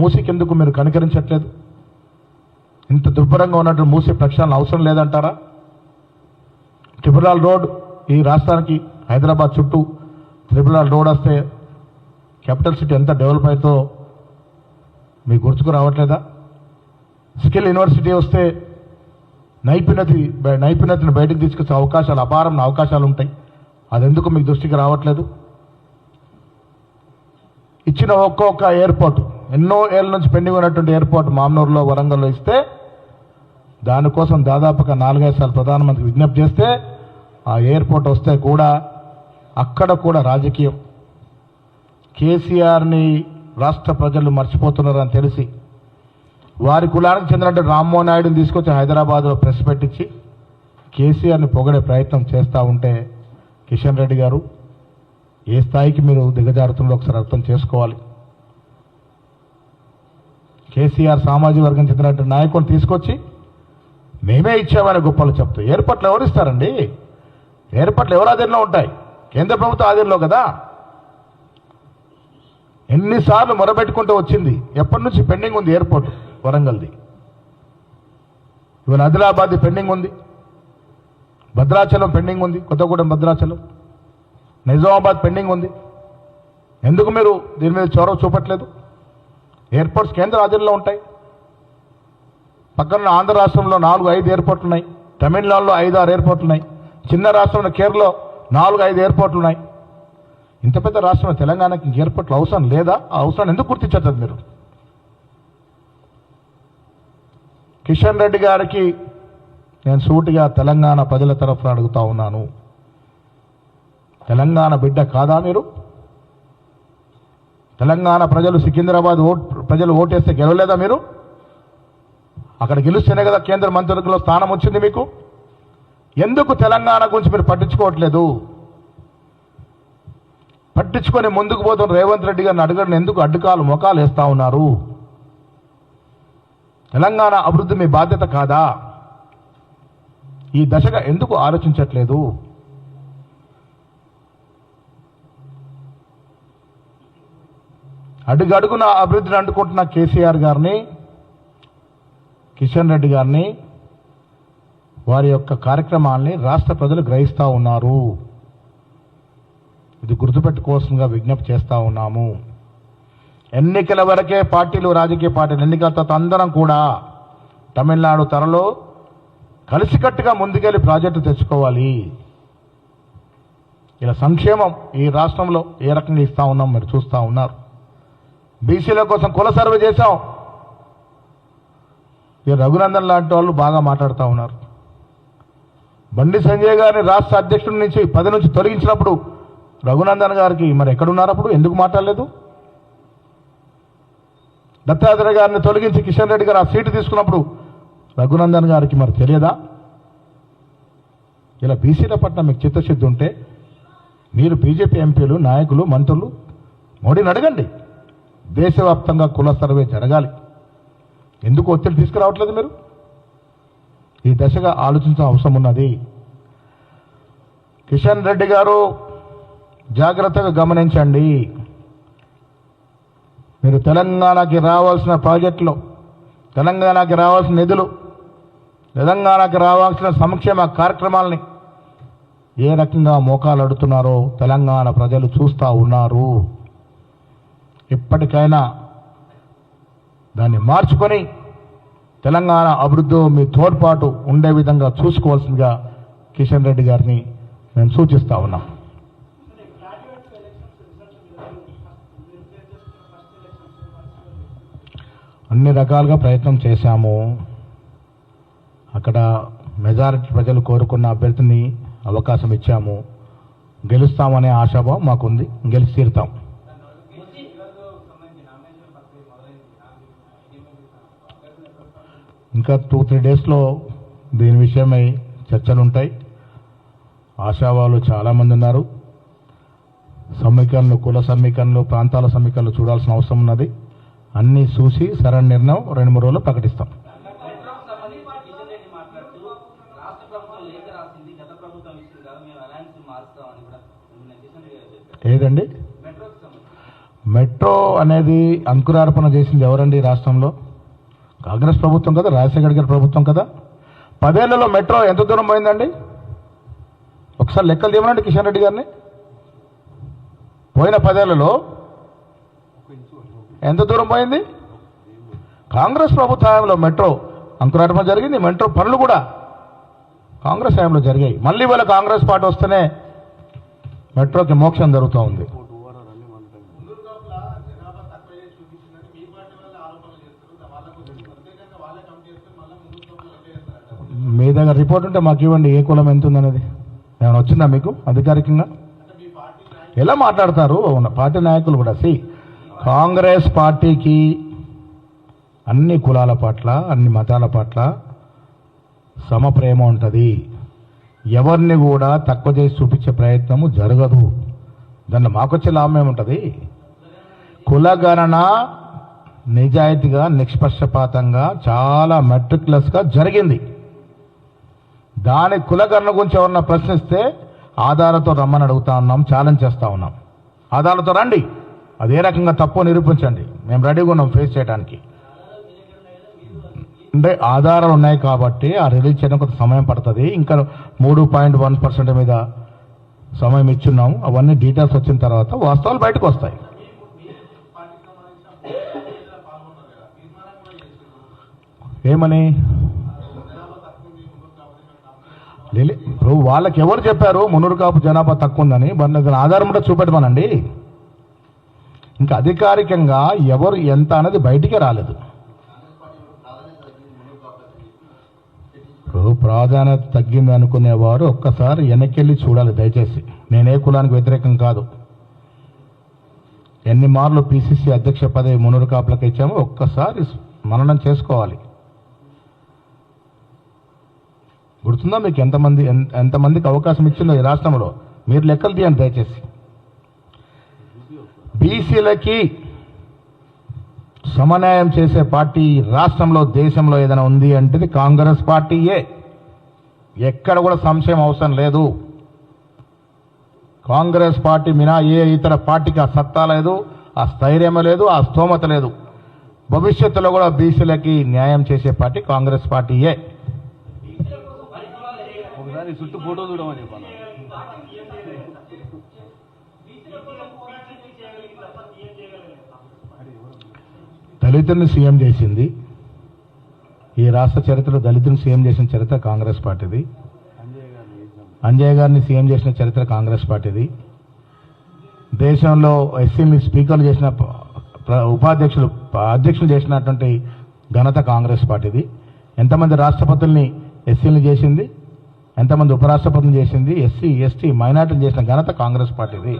మూసికెందుకు మీరు కనికరించట్లేదు? ఇంత దుర్భరంగా ఉన్నట్టు మూసి ప్రక్షాళన అవసరం లేదంటారా? ట్రిపుల్ రోడ్ ఈ రాష్ట్రానికి హైదరాబాద్ చుట్టూ ట్రిపుల్ రోడ్ వస్తే క్యాపిటల్ సిటీ ఎంత డెవలప్ అవుతుందో మీకు గుర్తుకు రావట్లేదా? స్కిల్ యూనివర్సిటీ వస్తే నైపుణ్యతను బయటకు తీసుకొచ్చే అవకాశాలు, అపారమైన అవకాశాలు ఉంటాయి. అదెందుకు మీకు దృష్టికి రావట్లేదు? ఇచ్చిన ఒక్కొక్క ఎయిర్పోర్ట్, ఎన్నో ఏళ్ళ నుంచి పెండింగ్ ఉన్నటువంటి ఎయిర్పోర్ట్ మామ్నూరులో, వరంగల్లో ఇస్తే దానికోసం దాదాపుగా 4-5 సార్లు ప్రధానమంత్రి విజ్ఞప్తి చేస్తే ఆ ఎయిర్పోర్ట్ వస్తే కూడా అక్కడ కూడా రాజకీయం. కేసీఆర్ని రాష్ట్ర ప్రజలు మర్చిపోతున్నారని తెలిసి వారి కులానికి చెందినట్టు రామ్మోహన్ నాయుడుని తీసుకొచ్చి హైదరాబాద్లో ప్రెస్ పెట్టించి కేసీఆర్ని పొగడే ప్రయత్నం చేస్తూ ఉంటే కిషన్ రెడ్డి గారు ఏ స్థాయికి మీరు దిగజారుతుందో ఒకసారి అర్థం చేసుకోవాలి. కేసీఆర్ సామాజిక వర్గం చెందినట్టు నాయకులను తీసుకొచ్చి మేమే ఇచ్చామని గొప్పలు చెప్తూ ఎయిర్పోర్ట్లు ఎవరు ఇస్తారండి? ఎయిర్పోర్ట్లు ఎవరు ఆధీనంలో ఉంటాయి? కేంద్ర ప్రభుత్వ ఆధీనంలో కదా. ఎన్నిసార్లు మొరబెట్టుకుంటూ వచ్చింది. ఎప్పటి నుంచి పెండింగ్ ఉంది ఎయిర్పోర్ట్? వరంగల్ది, ఇవాళ ఆదిలాబాద్ది పెండింగ్ ఉంది, భద్రాచలం పెండింగ్ ఉంది, కొత్తగూడెం భద్రాచలం, నిజామాబాద్ పెండింగ్ ఉంది. ఎందుకు మీరు దీని మీద చొరవ చూపట్లేదు? ఎయిర్పోర్ట్స్ కేంద్ర ఆధీనంలో ఉంటాయి. పక్కన ఆంధ్ర రాష్ట్రంలో 4-5 ఎయిర్పోర్ట్లు ఉన్నాయి, తమిళనాడులో 5-6 ఎయిర్పోర్ట్లు ఉన్నాయి, చిన్న రాష్ట్రంలో కేరళలో 4-5 ఎయిర్పోర్ట్లు ఉన్నాయి. ఇంత పెద్ద రాష్ట్రంలో తెలంగాణకి ఎయిర్పోర్ట్లు అవసరం లేదా? ఆ అవసరాన్ని ఎందుకు గుర్తించట్లేదు మీరు? కిషన్ రెడ్డి గారికి నేను సూటిగా తెలంగాణ ప్రజల తరఫున అడుగుతా ఉన్నాను, తెలంగాణ బిడ్డ కాదా మీరు? తెలంగాణ ప్రజలు సికింద్రాబాద్ ప్రజలు ఓటేస్తే గెలవలేదా మీరు? అక్కడ గెలుస్తేనే కదా కేంద్ర మంత్రివర్గంలో స్థానం వచ్చింది మీకు. ఎందుకు తెలంగాణ గురించి మీరు పట్టించుకోవట్లేదు? పట్టించుకొని ముందుకు పోతున్న రేవంత్ రెడ్డి గారిని అడగడం ఎందుకు అడ్డుకాలు మొఖాలు వేస్తా ఉన్నారు? తెలంగాణ అభివృద్ధి మీ బాధ్యత కాదా? ఈ దశగా ఎందుకు ఆలోచించట్లేదు? అడుగడుగున అభివృద్ధిని అంటుకుంటున్న కేసీఆర్ గారిని, కిషన్ రెడ్డి గారిని, వారి యొక్క కార్యక్రమాల్ని రాష్ట్ర ప్రజలు గ్రహిస్తూ ఉన్నారు. ఇది గుర్తుపెట్టుకోవాల్సిందిగా విజ్ఞప్తి చేస్తూ ఉన్నాము. ఎన్నికల వరకే పార్టీలు, రాజకీయ పార్టీలు, ఎన్నికల తర్వాత అందరం కూడా తమిళనాడు తరలో కలిసికట్టుగా ముందుకెళ్ళి ప్రాజెక్టు తెచ్చుకోవాలి. ఇలా సంక్షేమం ఈ రాష్ట్రంలో ఏ రకంగా ఇస్తా ఉన్నాం మీరు చూస్తూ ఉన్నారు. బీసీల కోసం కుల సర్వే చేశాం. ఈ రఘునందన్ లాంటి వాళ్ళు బాగా మాట్లాడుతూ ఉన్నారు. బండి సంజయ్ గారిని రాష్ట్ర అధ్యక్షుడి నుంచి 10 నుంచి తొలగించినప్పుడు రఘునందన్ గారికి మరి ఎక్కడున్నారు? అప్పుడు ఎందుకు మాట్లాడలేదు? దత్తాత్రేయ గారిని తొలగించి కిషన్ రెడ్డి గారు ఆ సీటు తీసుకున్నప్పుడు రఘునందన్ గారికి మరి తెలియదా? ఇలా బీసీల పట్ల మీకు చిత్తశుద్ధి ఉంటే మీరు బీజేపీ ఎంపీలు, నాయకులు, మంత్రులు మోడీని అడగండి. దేశవ్యాప్తంగా కుల సర్వే జరగాలి. ఎందుకు ఒత్తిడి తీసుకురావట్లేదు మీరు? ఈ దశగా ఆలోచించిన అవసరం ఉన్నది. కిషన్ రెడ్డి గారు జాగ్రత్తగా గమనించండి. మీరు తెలంగాణకి రావాల్సిన ప్రాజెక్టులు, తెలంగాణకి రావాల్సిన నిధులు, తెలంగాణకి రావాల్సిన సంక్షేమ కార్యక్రమాలని ఏ రకంగా మోకాలు అడుగుతున్నారో తెలంగాణ ప్రజలు చూస్తూ ఉన్నారు. ఇప్పటికైనా దాన్ని మార్చుకొని తెలంగాణ అభివృద్ధి మీ తోడ్పాటు ఉండే విధంగా చూసుకోవాల్సిందిగా కిషన్ రెడ్డి గారిని నేను సూచిస్తా ఉన్నా. అన్ని రకాలుగా ప్రయత్నం చేశాము. అక్కడ మెజారిటీ ప్రజలు కోరుకున్న అభ్యర్థిని అవకాశం ఇచ్చాము. గెలుస్తామనే ఆశాభావం మాకుంది. గెలిచి తీరుతాం. ఇంకా 2-3 డేస్లో దీని విషయమై చర్చలు ఉంటాయి. ఆశావాలు చాలామంది ఉన్నారు. సమీకరణలు, కుల సమీకరణలు, ప్రాంతాల సమీకరణలు చూడాల్సిన అవసరం ఉన్నది. అన్నీ చూసి సరైన నిర్ణయం 2-3 రోజుల్లో ప్రకటిస్తాం. ఏదండి? మెట్రో అనేది అంకురార్పణ చేసింది ఎవరండి ఈ రాష్ట్రంలో? కాంగ్రెస్ ప్రభుత్వం కదా, రాజశేఖర్ గారి ప్రభుత్వం కదా. 10 ఏళ్లలో మెట్రో ఎంత దూరం పోయిందండి? ఒకసారి లెక్కలు తీయమనండి కిషన్ రెడ్డి గారిని. పోయిన 10 ఏళ్లలో ఎంత దూరం పోయింది? కాంగ్రెస్ ప్రభుత్వ హయాంలో మెట్రో అంకురార్పణ జరిగింది. మెట్రో పనులు కూడా కాంగ్రెస్ హయాంలో జరిగాయి. మళ్ళీ వాళ్ళ కాంగ్రెస్ పార్టీ వస్తేనే మెట్రోకి మోక్షం జరుగుతూ ఉంది. మీ దగ్గర రిపోర్ట్ ఉంటే మాకు ఇవ్వండి, ఏ కులం ఎంత ఉందనేది ఏమైనా వచ్చిందా మీకు అధికారికంగా? ఎలా మాట్లాడతారు పార్టీ నాయకులు కూడా? కాంగ్రెస్ పార్టీకి అన్ని కులాల పట్ల, అన్ని మతాల పట్ల సమప్రేమ ఉంటుంది. ఎవరిని కూడా తక్కువ చేసి చూపించే ప్రయత్నము జరగదు. దాన్ని మాకొచ్చే లాభం ఏముంటుంది? కులగణన నిజాయితీగా, నిష్పక్షపాతంగా, చాలా మెట్రిక్యులస్గా జరిగింది. దాని కులగణన గురించి ఎవరన్నా ప్రశ్నిస్తే ఆధారాలతో రమ్మని అడుగుతా ఉన్నాం, ఛాలెంజ్ చేస్తూ ఉన్నాం. ఆధారాలతో రండి, అది ఏ రకంగా తప్పో నిరూపించండి, మేము రెడీగా ఉన్నాం ఫేస్ చేయడానికి. అంటే ఆధారాలు ఉన్నాయి కాబట్టి ఆ రిలీజ్ చేయడం కొంత సమయం పడుతుంది. ఇంకా 3.1% మీద సమయం ఇచ్చున్నాము. అవన్నీ డీటెయిల్స్ వచ్చిన తర్వాత వాస్తవాలు బయటకు వస్తాయి. ఏమని ఇప్పుడు వాళ్ళకి ఎవరు చెప్పారు మున్నూరు కాపు జనాభా తక్కువ ఉందని? ఆధారం కూడా చూపెట్టమనండి. ఇంకా అధికారికంగా ఎవరు ఎంత అనేది బయటికే రాలేదు. ఇప్పుడు ప్రాధాన్యత తగ్గింది అనుకునేవారు ఒక్కసారి వెనక్కి చూడాలి దయచేసి. నేనే కులానికి వ్యతిరేకం కాదు. ఎన్ని మార్లు పిసిసి అధ్యక్ష పదవి మున్నూరు కాపులకు ఇచ్చామో ఒక్కసారి మననం చేసుకోవాలి. గుర్తుందా మీకు ఎంతమందికి అవకాశం ఇచ్చిందో ఈ రాష్ట్రంలో? మీరు లెక్కలు తీయండి దయచేసి. బీసీలకి సమన్యాయం చేసే పార్టీ రాష్ట్రంలో, దేశంలో ఏదైనా ఉంది అంటే కాంగ్రెస్ పార్టీయే. ఎక్కడ కూడా సంశయం అవసరం లేదు. కాంగ్రెస్ పార్టీ మినా ఏ ఇతర పార్టీకి ఆ సత్తా లేదు, ఆ స్థైర్యం లేదు, ఆ స్తోమత లేదు. భవిష్యత్తులో కూడా బీసీలకి న్యాయం చేసే పార్టీ కాంగ్రెస్ పార్టీయే. చుట్టూ ఫోటో చూడమని చెప్పాను. దళితుల్ని సీఎం చేసింది ఈ రాష్ట్ర చరిత్రలో. దళితులను సీఎం చేసిన చరిత్ర కాంగ్రెస్ పార్టీది. అంజయ్య గారిని సీఎం చేసిన చరిత్ర కాంగ్రెస్ పార్టీది. దేశంలో ఎస్సీని స్పీకర్లు చేసిన, అధ్యక్షులు చేసినటువంటి ఘనత కాంగ్రెస్ పార్టీది. ఎంతమంది రాష్ట్రపతుల్ని ఎస్సీని చేసింది, ఎంతమంది ఉపరాష్ట్రపతిని చేసింది, ఎస్సీ ఎస్టీ మైనార్టీలు చేసిన ఘనత కాంగ్రెస్ పార్టీది.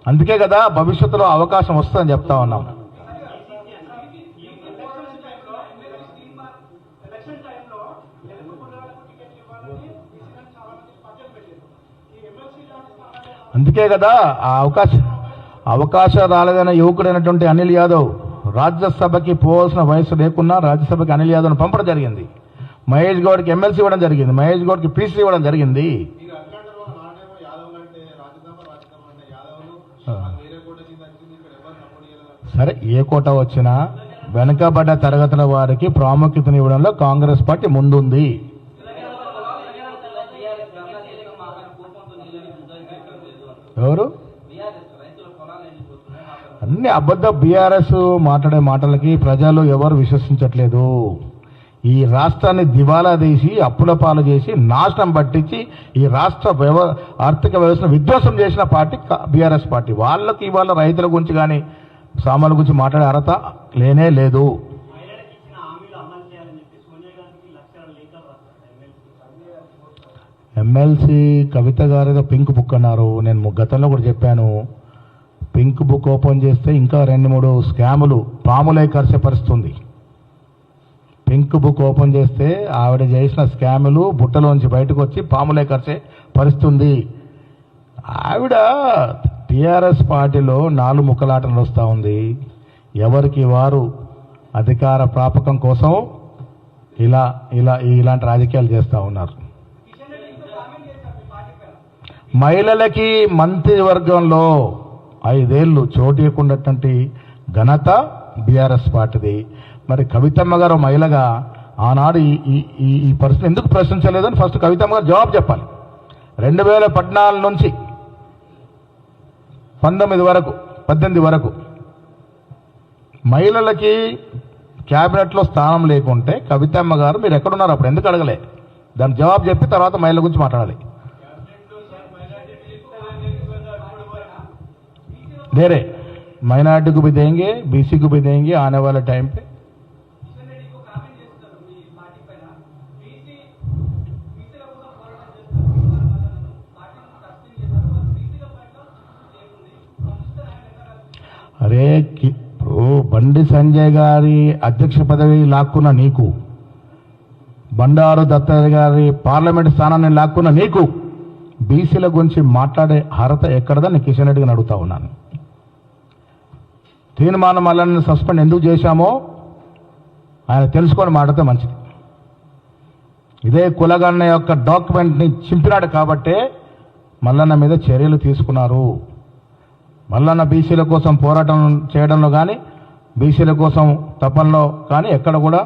అందుకే కదా భవిష్యత్తులో అవకాశం వస్తుందని చెప్తా ఉన్నాం. అందుకే కదా ఆ అవకాశం రాలేదన్న యువకుడైనటువంటి అనిల్ యాదవ్ రాజ్యసభకి పోవాల్సిన వయసు లేకున్నా రాజ్యసభకి అనిల్ యాదవ్ను పంపడం జరిగింది. మహేష్ గౌడ్కి ఎమ్మెల్సీ ఇవ్వడం జరిగింది, మహేష్ గౌడ్కి పీసీ ఇవ్వడం జరిగింది. సరే, ఏ కోట వచ్చినా వెనుకబడ్డ తరగతుల వారికి ప్రాముఖ్యతనివ్వడంలో కాంగ్రెస్ పార్టీ ముందుంది. ఎవరు అన్ని అబద్ధ బీఆర్ఎస్ మాట్లాడే మాటలకి ప్రజలు ఎవరు విశ్వసించట్లేదు. ఈ రాష్ట్రాన్ని దివాలా తీసి అప్పుల పాలు చేసి నాశనం పట్టించి ఈ రాష్ట్ర ఆర్థిక వ్యవస్థను విధ్వంసం చేసిన పార్టీ బీఆర్ఎస్ పార్టీ. వాళ్ళకి ఇవాళ రైతుల గురించి కానీ సామాన్ల గురించి మాట్లాడే అర్హత లేనే లేదు. ఎమ్మెల్సీ కవిత గారు పింక్ బుక్ అన్నారు. నేను గతంలో కూడా చెప్పాను, పింక్ బుక్ ఓపెన్ చేస్తే ఇంకా 2-3 స్కాములు పాములై కరిచే పరిస్థితుంది. పింక్ బుక్ ఓపెన్ చేస్తే ఆవిడ చేసిన స్కాములు బుట్టలోంచి బయటకు వచ్చి పాములై కరిచే పరిస్థితుంది. ఆవిడ టీఆర్ఎస్ పార్టీలో 4 ముక్కలాటలు వస్తూ ఉంది. ఎవరికి వారు అధికార ప్రాపకం కోసం ఇలాంటి రాజకీయాలు చేస్తూ ఉన్నారు. మహిళలకి మంత్రివర్గంలో 5 ఏళ్ళు చోటీయకున్నటువంటి ఘనత బీఆర్ఎస్ పార్టీది. మరి కవితమ్మ గారు మహిళగా ఆనాడు ఈ పరిస్థితి ఎందుకు ప్రశ్నించలేదని ఫస్ట్ కవితమ్మ గారు జవాబు చెప్పాలి. 2014 నుంచి 18 వరకు మహిళలకి క్యాబినెట్లో స్థానం లేకుంటే కవితమ్మ గారు మీరు ఎక్కడున్నారు అప్పుడు ఎందుకు అడగలే? దానికి జవాబు చెప్పి తర్వాత మహిళల గురించి మాట్లాడాలి. दे माइनॉरिटी को भी देंगे, बीसी को भी देंगे आने वाले टाइम पे. अरे బండి సంజయ్ గారి అధ్యక్ష పదవి లాక్కున్న నీకు, బండారు దత్తయ్య గారి పార్లమెంట్ స్థానాన్ని లాక్కున్న నీకు బీసీల గురించి మాట్లాడే అర్హత ఎక్కడదని కిషన్ రెడ్డి గారిని అడుగుతా ఉన్నాను. తీర్మానం మల్లన్న సస్పెండ్ ఎందుకు చేశామో ఆయన తెలుసుకొని మాట్లాడితే మంచిది. ఇదే కులగన్న యొక్క డాక్యుమెంట్ని చింపినాడు కాబట్టే మల్లన్న మీద చర్యలు తీసుకున్నారు. మల్లన్న బీసీల కోసం పోరాటం చేయడంలో కానీ బీసీల కోసం తపనలో కానీ ఎక్కడ కూడా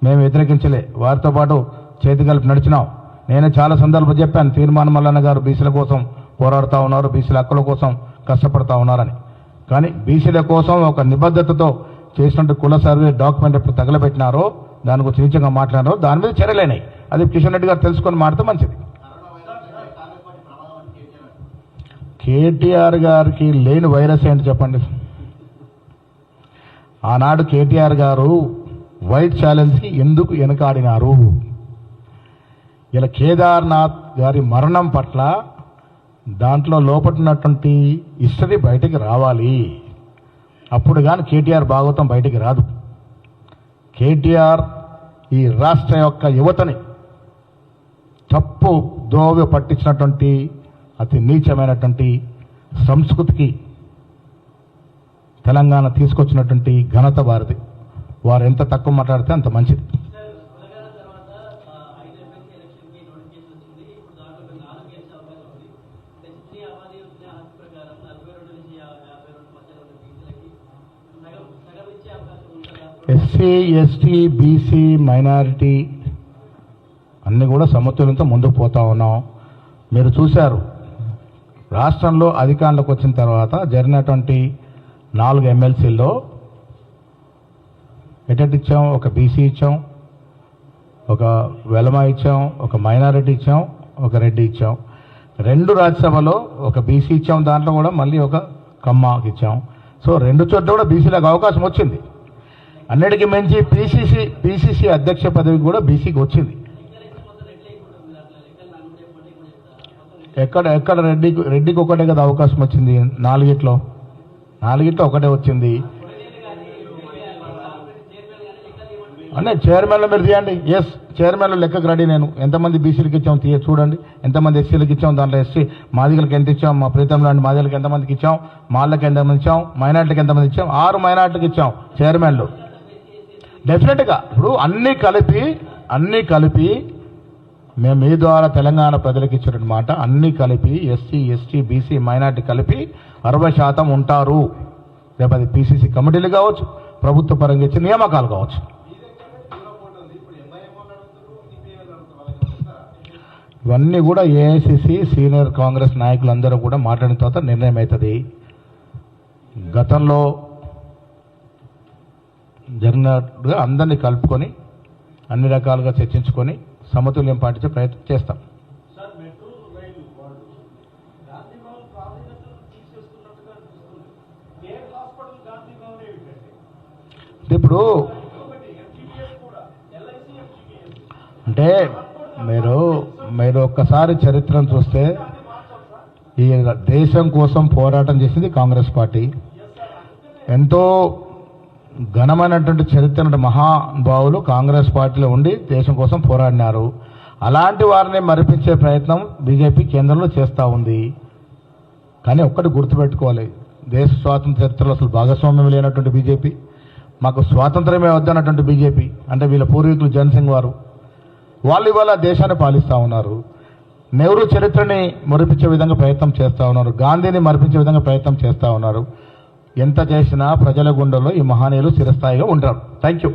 మేము వ్యతిరేకించలే. వారితో పాటు చేతి కలిపి నడిచినాం. నేనే చాలా సందర్భాలు చెప్పాను, తీర్మానం మల్లన్న గారు బీసీల కోసం పోరాడుతూ ఉన్నారు, బీసీల హక్కుల కోసం కష్టపడతా ఉన్నారని. కానీ బీసీల కోసం ఒక నిబద్ధతతో చేసినట్టు కుల సర్వే డాక్యుమెంట్ ఎప్పుడు తగలబెట్టినారో దాని గురించి నిజంగా మాట్లాడారో దాని మీద చర్యలేనాయి. అది కిషన్ రెడ్డి గారు తెలుసుకొని మాట్లాడితే మంచిది. కేటీఆర్ గారికి లేని వైరస్ ఏంటి చెప్పండి? ఆనాడు కేటీఆర్ గారు వైట్ ఛాలెంజ్కి ఎందుకు వెనకాడినారు? ఇలా కేదార్నాథ్ గారి మరణం పట్ల దాంట్లో లోపట్టున్నటువంటి హిస్టరీ బయటికి రావాలి. అప్పుడు కానీ కేటీఆర్ భాగవతం బయటికి రాదు. కేటీఆర్ ఈ రాష్ట్ర యొక్క యువతని తప్పు దోవ పట్టించినటువంటి అతి నీచమైనటువంటి సంస్కృతికి తెలంగాణ తీసుకొచ్చినటువంటి ఘనత వారిది. వారు ఎంత తక్కువ మాట్లాడితే అంత మంచిది. ఎస్సీ, ఎస్టీ, బీసీ, మైనారిటీ అన్నీ కూడా సమతుల్యంతో ముందుకు పోతా ఉన్నాం. మీరు చూశారు, రాష్ట్రంలో అధికారంలోకి వచ్చిన తర్వాత జరిగినటువంటి 4 ఎమ్మెల్సీల్లో ఎటెట్ ఇచ్చాం, ఒక బీసీ ఇచ్చాం, ఒక వెలమ ఇచ్చాం, ఒక మైనారిటీ ఇచ్చాం, ఒక రెడ్డి ఇచ్చాం. 2 రాజ్యసభలో ఒక బీసీ ఇచ్చాం, దాంట్లో కూడా మళ్ళీ ఒక కమ్మకి ఇచ్చాం. సో 2 చోట్ల కూడా బీసీలకు అవకాశం వచ్చింది. అన్నిటికీ మించి పీసీసీ అధ్యక్ష పదవి కూడా బీసీకి వచ్చింది. ఎక్కడ రెడ్డికి ఒకటే కదా అవకాశం వచ్చింది. 4 ఒకటే వచ్చింది. అంటే చైర్మన్లో మీరు తీయండి. ఎస్, చైర్మన్లో లెక్కకు రెడీ. నేను ఎంతమంది బీసీలకు ఇచ్చాం చూడండి, ఎంతమంది ఎస్సీలకు ఇచ్చాం, దాంట్లో ఎస్సీ మాదిగలకు ఎంత ఇచ్చాం, మా ప్రీతం లాంటి మాదిగలకు ఎంతమందికి ఇచ్చాం, మాళ్ళకి ఎంతమంది ఇచ్చాం, మైనార్టీకి ఎంతమంది ఇచ్చాం, 6 మైనార్టీకి ఇచ్చాం చైర్మన్లు. డెఫినెట్గా ఇప్పుడు అన్నీ కలిపి మేము మీ ద్వారా తెలంగాణ ప్రజలకు ఇచ్చినటువంటి మాట, అన్నీ కలిపి ఎస్సీ, ఎస్టీ, బీసీ, మైనార్టీ కలిపి 60% ఉంటారు. రేపు అది పీసీసీ కమిటీలు కావచ్చు, ప్రభుత్వ పరంగా ఇచ్చిన నియామకాలు కావచ్చు. ఇవన్నీ కూడా ఏఐసిసి సీనియర్ కాంగ్రెస్ నాయకులందరూ కూడా మాట్లాడిన తర్వాత నిర్ణయం అవుతుంది. గతంలో జరిగినట్టుగా అందరినీ కలుపుకొని అన్ని రకాలుగా చర్చించుకొని సమతుల్యం పాటించే ప్రయత్నం చేస్తాం. ఇప్పుడు అంటే మీరు ఒక్కసారి చరిత్రను చూస్తే ఈ దేశం కోసం పోరాటం చేసింది కాంగ్రెస్ పార్టీ. ఎంతో ఘనమైనటువంటి చరిత్ర మహానుభావులు కాంగ్రెస్ పార్టీలో ఉండి దేశం కోసం పోరాడినారు. అలాంటి వారిని మరిపించే ప్రయత్నం బీజేపీ కేంద్రంలో చేస్తూ ఉంది. కానీ ఒక్కటి గుర్తుపెట్టుకోవాలి, దేశ స్వాతంత్ర చరిత్రలో అసలు భాగస్వామ్యం లేనటువంటి బీజేపీ, మాకు స్వాతంత్రమే వద్దన్నటువంటి బీజేపీ, అంటే వీళ్ళ పూర్వీకులు జనసింగ్ వాళ్ళు ఇవాళ దేశాన్ని పాలిస్తూ ఉన్నారు. నెహ్రూ చరిత్రని మరిపించే విధంగా ప్రయత్నం చేస్తూ ఉన్నారు, గాంధీని మరిపించే విధంగా ప్రయత్నం చేస్తూ ఉన్నారు. ఎంత చేసినా ప్రజల గుండెల్లో ఈ మహనీయులు చిరస్థాయిగా ఉండరు. Thank you.